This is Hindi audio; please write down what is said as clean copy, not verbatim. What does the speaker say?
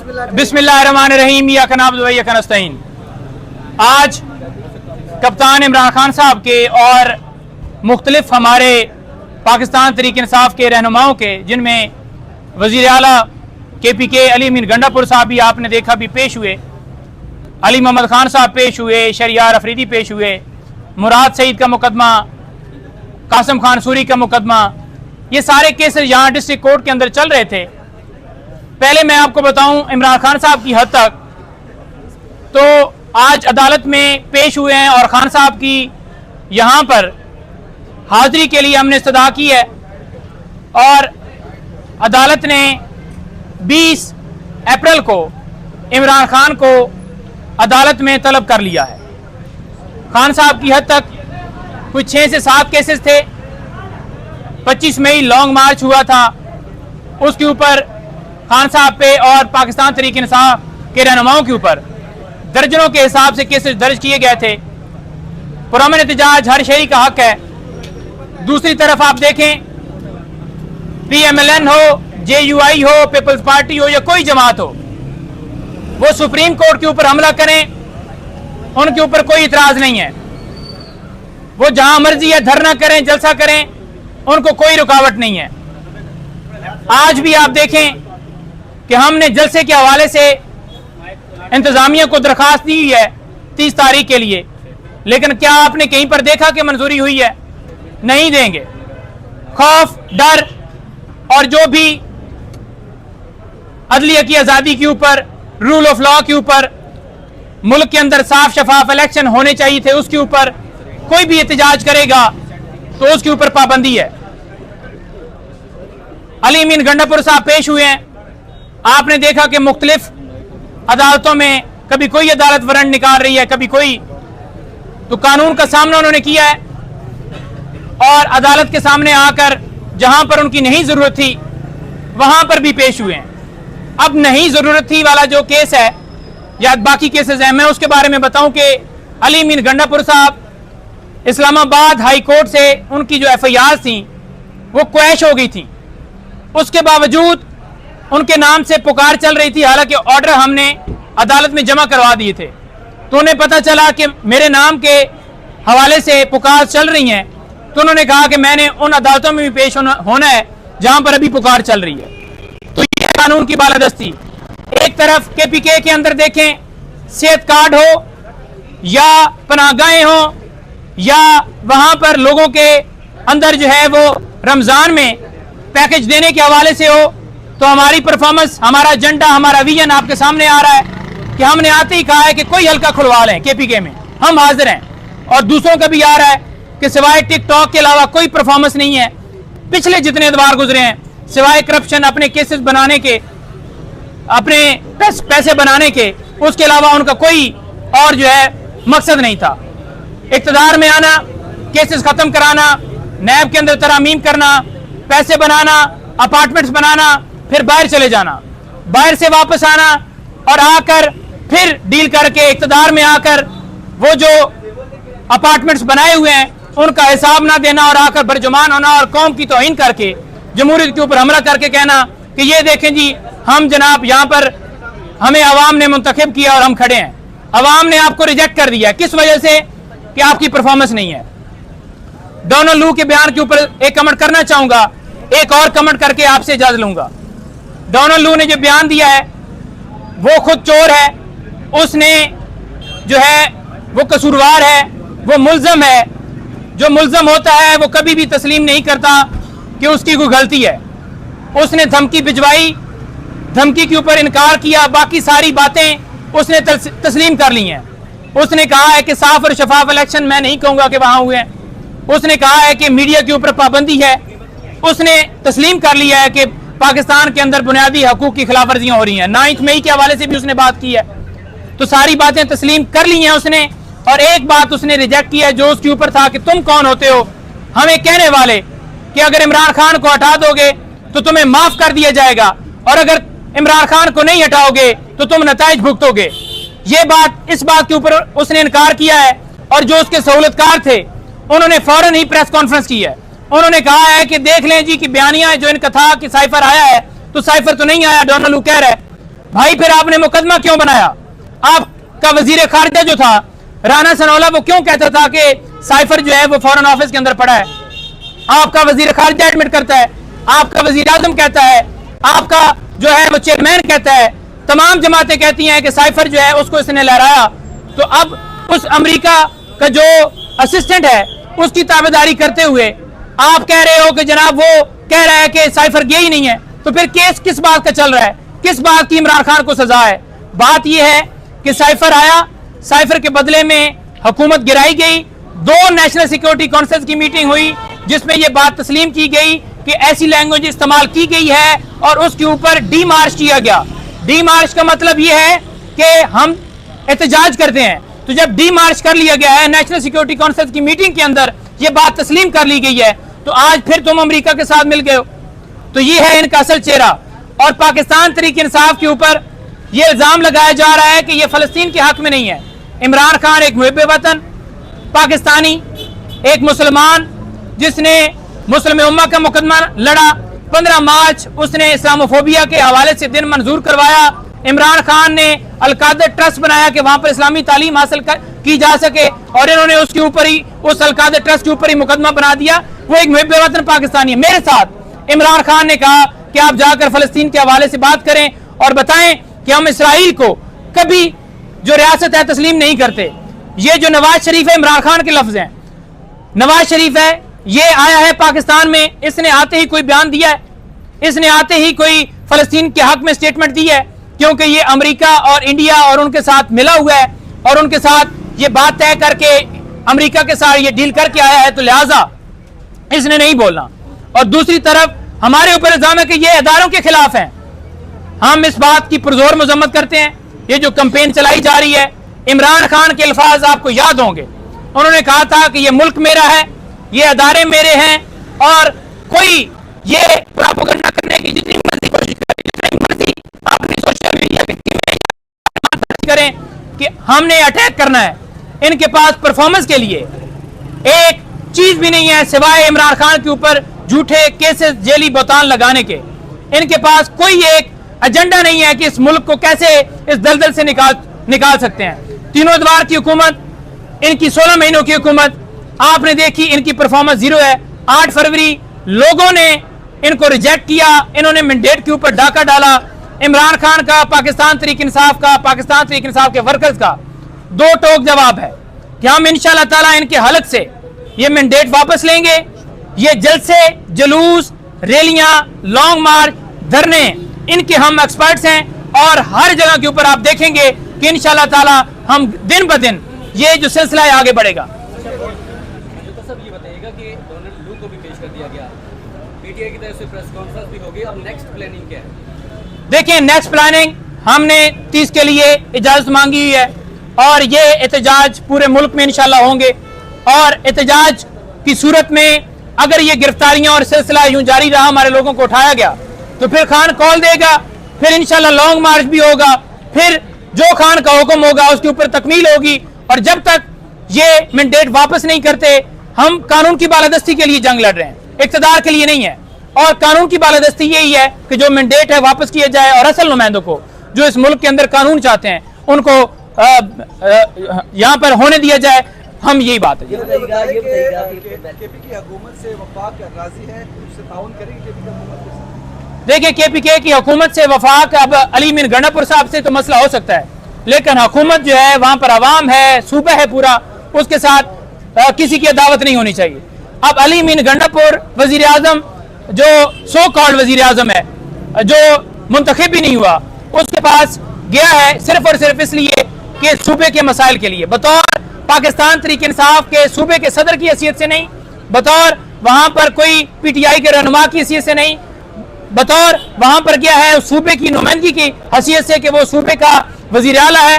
बिस्मिल्लाहिर्रहमानिर्रहीम इय्याका नअबुदु व इय्याका नस्तईन। आज कप्तान इमरान खान साहब के और मुख्तलिफ हमारे पाकिस्तान तहरीक इंसाफ के रहनुमाओं के, जिनमें वज़ीर आला KPK अली अमीन गंडापुर साहब भी आपने देखा भी पेश हुए, अली मोहम्मद खान साहब पेश हुए, शरियार अफरीदी पेश हुए, मुराद सईद का मुकदमा, कासिम खान सूरी का मुकदमा, ये सारे केसेस यहाँ डिस्ट्रिक्ट कोर्ट के अंदर चल रहे थे। पहले मैं आपको बताऊं इमरान खान साहब की हद तक तो आज अदालत में पेश हुए हैं और खान साहब की यहाँ पर हाजिरी के लिए हमने इस्तदा की है और अदालत ने 20 अप्रैल को इमरान खान को अदालत में तलब कर लिया है। खान साहब की हद तक कुछ 6 से 7 केसेस थे। 25 मई लॉन्ग मार्च हुआ था, उसके ऊपर खान साहब पे और पाकिस्तान तहरीक इंसाफ के रहनुमाओं के ऊपर दर्जनों के हिसाब से केसेस दर्ज किए गए थे। पुरअमन एहतजाज हर शहरी का हक है। दूसरी तरफ आप देखें, PMLN हो, JUI हो, पीपल्स पार्टी हो या कोई जमात हो, वो सुप्रीम कोर्ट के ऊपर हमला करें, उनके ऊपर कोई इतराज नहीं है। वो जहां मर्जी है धरना करें, जलसा करें, उनको कोई रुकावट नहीं है। आज भी आप देखें कि हमने जलसे के हवाले से इंतजामिया को दरखास्त दी है 30 तारीख के लिए, लेकिन क्या आपने कहीं पर देखा कि मंजूरी हुई है? नहीं देंगे। खौफ, डर और जो भी अदलिया की आज़ादी के ऊपर, रूल ऑफ लॉ के ऊपर, मुल्क के अंदर साफ शफाफ इलेक्शन होने चाहिए थे, उसके ऊपर कोई भी एहतजाज करेगा तो उसके ऊपर पाबंदी है। अली अमीन गंडापुर साहब पेश हुए हैं। आपने देखा कि मुख्तलिफ अदालतों में कभी कोई अदालत वारंट निकाल रही है, कभी कोई, तो कानून का सामना उन्होंने किया है और अदालत के सामने आकर जहां पर उनकी नहीं जरूरत थी वहां पर भी पेश हुए हैं। अब नहीं जरूरत थी वाला जो केस है या बाकी केसेस हैं, मैं उसके बारे में बताऊं कि अली अमीन गंडापुर साहब इस्लामाबाद हाई कोर्ट से उनकी जो FIR थी वो क्वैश हो गई थी। उसके बावजूद उनके नाम से पुकार चल रही थी, हालांकि ऑर्डर हमने अदालत में जमा करवा दिए थे। तो उन्हें पता चला कि मेरे नाम के हवाले से पुकार चल रही हैं, तो उन्होंने कहा कि मैंने उन अदालतों में भी पेश होना है जहां पर अभी पुकार चल रही है। तो ये कानून की बालादस्ती। एक तरफ KPK के अंदर देखें, सेहत कार्ड हो या पनाहगाहें हो या वहां पर लोगों के अंदर जो है वो रमजान में पैकेज देने के हवाले से हो, तो हमारी परफॉर्मेंस, हमारा एजेंडा, हमारा विजन आपके सामने आ रहा है कि हमने आते ही कहा है कि कोई हल्का खुलवा लें KPK में, हम हाजिर हैं। और दूसरों का भी आ रहा है कि सिवाय टिकटॉक के अलावा कोई परफॉर्मेंस नहीं है। पिछले जितने एतवार गुजरे हैं, सिवाय करप्शन, अपने केसेस बनाने के, अपने पैसे बनाने के, उसके अलावा उनका कोई और जो है मकसद नहीं था। इक़्तिदार में आना, केसेस खत्म कराना, नैब के अंदर तरामीम करना, पैसे बनाना, अपार्टमेंट्स बनाना, फिर बाहर चले जाना, बाहर से वापस आना और आकर फिर डील करके इक़्तिदार में आकर वो जो अपार्टमेंट्स बनाए हुए हैं उनका हिसाब ना देना और आकर बरजुमान होना और कौम की तौहीन करके जमहूरियत के ऊपर हमला करके कहना कि ये देखें जी, हम जनाब यहाँ पर हमें अवाम ने मुंतखब किया और हम खड़े हैं। अवाम ने आपको रिजेक्ट कर दिया, किस वजह से? कि आपकी परफॉर्मेंस नहीं है। डोनाल्ड लू के बयान के ऊपर एक कमेंट करना चाहूंगा, एक और कमेंट करके आपसे इजाजत लूंगा। डोनाल्ड लू ने जो बयान दिया है वो खुद चोर है, उसने जो है वो कसूरवार है, वो मुल्ज़म है। जो मुल्ज़म होता है वो कभी भी तस्लीम नहीं करता कि उसकी कोई गलती है। उसने धमकी भिजवाई, धमकी के ऊपर इनकार किया, बाकी सारी बातें उसने तस्लीम कर ली हैं। उसने कहा है कि साफ और शफाफ इलेक्शन, मैं नहीं कहूंगा कि वहां हुए हैं। उसने कहा है कि मीडिया के ऊपर पाबंदी है। उसने तस्लीम कर लिया है कि पाकिस्तान के अंदर बुनियादी हकूक की खिलाफ वर्जियां हो रही हैं। 9 मई के हवाले से भी उसने बात की है। तो सारी बातें तस्लीम कर ली हैं उसने, और एक बात उसने रिजेक्ट की है जो उसके ऊपर था कि तुम कौन होते हो हमें कहने वाले कि अगर इमरान खान को हटा दोगे तो तुम्हें माफ कर दिया जाएगा और अगर इमरान खान को नहीं हटाओगे तो तुम नताइज भुगतोगे। ये बात, इस बात के ऊपर उसने इनकार किया है और जो उसके सहूलतकार थे उन्होंने फौरन ही प्रेस कॉन्फ्रेंस की है। उन्होंने कहा है कि देख लें जी कि बयानिया जो इनका था कि साइफर आया है, तो साइफर तो नहीं आया, डोनाल्ड लू कह रहा है। भाई फिर आपने मुकदमा क्यों बनाया? आपका वजीर खारजा जो था राना सनौला, वो क्यों कहता था कि साइफर जो है वो फॉरेन ऑफिस के अंदर पड़ा है? आपका वजीर खारजा एडमिट करता है, आपका वजीर आजम कहता है, आपका जो है वो चेयरमैन कहता है, तमाम जमातें कहती हैं कि साइफर जो है उसको इसने लहराया। तो अब उस अमेरिका का जो असिस्टेंट है उसकी ताबेदारी करते हुए आप कह रहे हो कि जनाब वो कह रहा है कि साइफर गया ही नहीं है। तो फिर केस किस बात का चल रहा है? किस बात की इमरान खान को सजा है? बात यह है कि साइफर आया, साइफर के बदले में हुकूमत गिराई गई। 2 नेशनल सिक्योरिटी काउंसिल की मीटिंग हुई जिसमें यह बात तस्लीम की गई कि ऐसी लैंग्वेज इस्तेमाल की गई है और उसके ऊपर डी मार्च किया गया। डी मार्च का मतलब यह है कि हम एहतजाज करते हैं। तो जब डी मार्च कर लिया गया है, नेशनल सिक्योरिटी काउंसिल की मीटिंग के अंदर यह बात तस्लीम कर ली गई है, तो आज फिर तुम अमेरिका के साथ मिल गए हो। तो ये है इनका असल चेहरा। और पाकिस्तान तहरीक इंसाफ के ऊपर यह इल्जाम लगाया जा रहा है कि यह फलस्तीन के हक में नहीं है। इमरान खान एक मुहिब वतन पाकिस्तानी, एक मुसलमान जिसने मुस्लिम उम्मा का मुकदमा लड़ा। 15 मार्च उसने इस्लामोफोबिया के हवाले से दिन मंजूर करवाया। इमरान खान ने अलकादर ट्रस्ट बनाया कि वहां पर इस्लामी तालीम हासिल की जा सके, और इन्होंने उसके ऊपर ही, उस अलकादर ट्रस्ट के ऊपर ही मुकदमा बना दिया। वो एक मुहिब वतन पाकिस्तानी है। मेरे साथ इमरान खान ने कहा कि आप जाकर फलस्तीन के हवाले से बात करें और बताएं कि हम इसराइल को कभी जो रियासत है तस्लीम नहीं करते। ये जो नवाज शरीफ है, इमरान खान के लफ्ज हैं, नवाज शरीफ है, ये आया है पाकिस्तान में, इसने आते ही कोई बयान दिया है? इसने आते ही कोई फलस्तीन के हक में स्टेटमेंट दी है? क्योंकि ये अमेरिका और इंडिया और उनके साथ मिला हुआ है और उनके साथ ये बात तय करके अमेरिका के साथ ये डील करके आया है, तो लिहाजा इसने नहीं बोलना। और दूसरी तरफ हमारे ऊपर इल्जाम है कि ये अदारों के खिलाफ हैं। हम इस बात की पुरजोर मजम्मत करते हैं। ये जो कैंपेन चलाई जा रही है, इमरान खान के अल्फाज आपको याद होंगे। उन्होंने कहा था कि ये मुल्क मेरा है, ये अदारे मेरे हैं, और कोई ये प्रोपेगेंडा करने की जितनी मर्जी कोशिश करें, जितनी मर्जी अपनी सोशल मीडिया के करें कि हमने अटैक करना है, इनके पास परफॉर्मेंस के लिए एक चीज भी नहीं है सिवाय इमरान खान के ऊपर झूठे केसेस, जेली बोतान लगाने के। इनके पास कोई एक एजेंडा नहीं है कि इस मुल्क को कैसे इस दलदल से निकाल सकते हैं। तीनों द्वार की हुकूमत, इनकी 16 महीनों की हुकूमत आपने देखी, इनकी परफॉर्मेंस जीरो है। 8 फरवरी लोगों ने इनको रिजेक्ट किया, इन्होंने मैंडेट के ऊपर डाका डाला। इमरान खान का, पाकिस्तान तहरीक इंसाफ का, पाकिस्तान तहरीक इंसाफ के वर्कर्स का 2 टोक जवाब है कि हम इंशाअल्लाह ताला इनके हलक से ये मैंडेट वापस लेंगे। ये जलसे, जुलूस, रैलियां, लॉन्ग मार्च, धरने, इनके हम एक्सपर्ट्स हैं और हर जगह के ऊपर आप देखेंगे कि इंशाअल्लाह ताला हम दिन ब दिन ये जो सिलसिला है आगे बढ़ेगा। सब ये बताइएगा कि डोनाल्ड लू को भी पेश कर दिया गया, पीटीआई की तरफ से प्रेस कॉन्फ्रेंस भी होगी, अब नेक्स्ट प्लानिंग क्या है? देखिए, नेक्स्ट प्लानिंग हमने 30 के लिए इजाजत मांगी हुई है और ये एहतजाज पूरे मुल्क में इंशाल्लाह होंगे। और एहतजाज की सूरत में अगर ये गिरफ्तारियां और सिलसिला यूं जारी रहा, हमारे लोगों को उठाया गया, तो फिर खान कॉल देगा, फिर इंशाल्लाह लॉन्ग मार्च भी होगा, फिर जो खान का हुक्म होगा उसके ऊपर तकमील होगी। और जब तक ये मैंडेट वापस नहीं करते, हम कानून की बालादस्ती के लिए जंग लड़ रहे हैं, इक़्तिदार के लिए नहीं है। और कानून की बालादस्ती यही है कि जो मैंडेट है वापस किया जाए और असल नुमाइंदों को, जो इस मुल्क के अंदर कानून चाहते हैं, उनको यहाँ पर होने दिया जाए। हम यही बात है। केपी की हुकूमत से वफाक राजी है, उससे ताउन करेंगे केपी की हुकूमत के साथ? देखिए, केपीके की हुकूमत से वफाक, अब अली मीन गंडापुर साहब से तो मसला हो सकता है, लेकिन हुकूमत जो है वहां पर अवाम है, सूबा है पूरा, उसके साथ किसी की दावत नहीं होनी चाहिए। अब अली मीन गंडापुर वजीर आजम, जो सो कॉल्ड वजीर आजम है, जो मुंतखब भी नहीं हुआ, उसके पास गया है सिर्फ और सिर्फ इसलिए कि सूबे के मसाइल के लिए, बतौर पाकिस्तान तहरीक इंसाफ के सूबे के सदर की हैसियत से नहीं, बतौर वहां पर कोई पीटीआई के रहनुमा की हैसियत से नहीं, बतौर वहां पर गया है सूबे की नुमाइंदगी की हैसियत से कि वो सूबे का वजीर आला है।